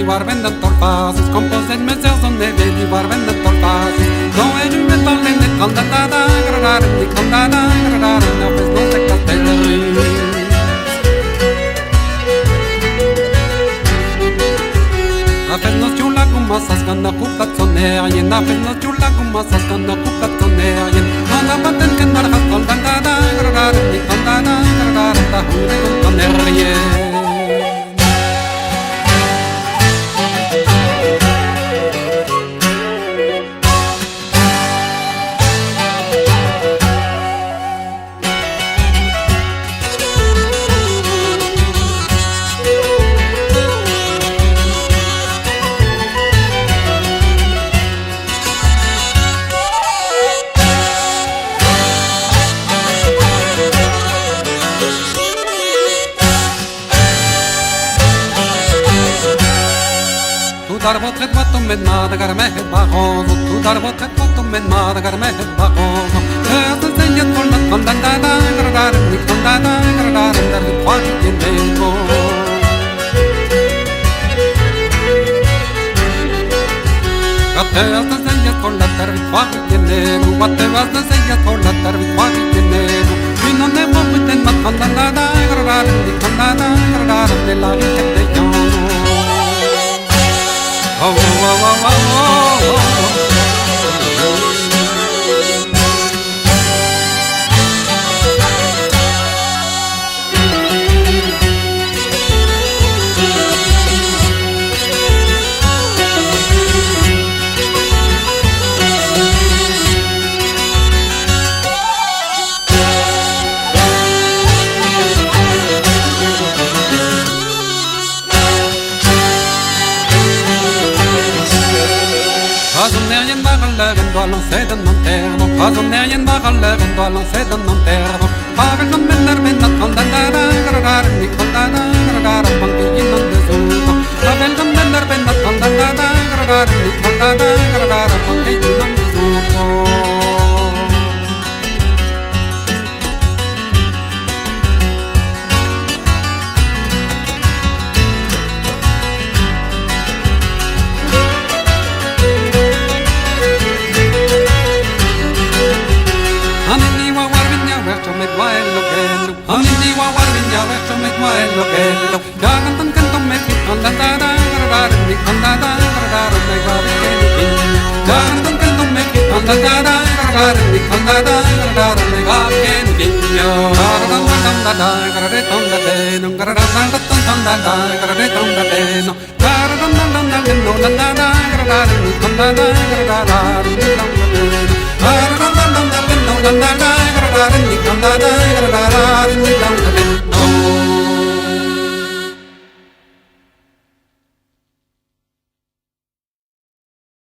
Varvendat torfases, composet mesels on the vedi, varvendat torfases. No hay un metal en el condada, agradar, ni condada, agradar, no pues no te castelleries. Apes nos chula como asas gana cucat sonerien, apes nos chula como asas gana cucat sonerien. Anda paten que narjas condada, agradar, ni condada, agradar, ta jude con sonerien. Dar votre quanto men madagar mehet bagoso, tu dar votre quanto men madagar mehet bagoso. Te segna con la condanda, gradar, ni condanda, gradar, dar di quasi tiempo. Te vas a segna con la tarvi quasi tiempo, te vas a segna con la tarvi quasi tiempo. Y no ne puedo meter más condanda, gradar, ni condanda, gradar, de la vida de yo. Oh, oh, oh, oh, oh, oh. Vendo a lancet d'un lanterno, pas on n'est rien bagalle, vendo a lancet d'un lanterno. Pavel non menner vendat condannada, gradar, ni condannada, gradar, banchi non desuto. Pavel non menner vendat condannada, gradar, ni condannada, gradar, banchi non desuto. Amini wa warvinya verso me muelo quello. Gagan tan canto me fi condada, gradar, ni condada, gradar, me gavi que ni piño. Gagan tan canto me fi condada, gradar, ni condada, gradar, me gavi que ni piño. Gagan tan condada, gradar, tondade, no gradar, tan tondada, gradar, tondade, no. Gagan tan tondade, no tondada, gradar, ni condada, gradar,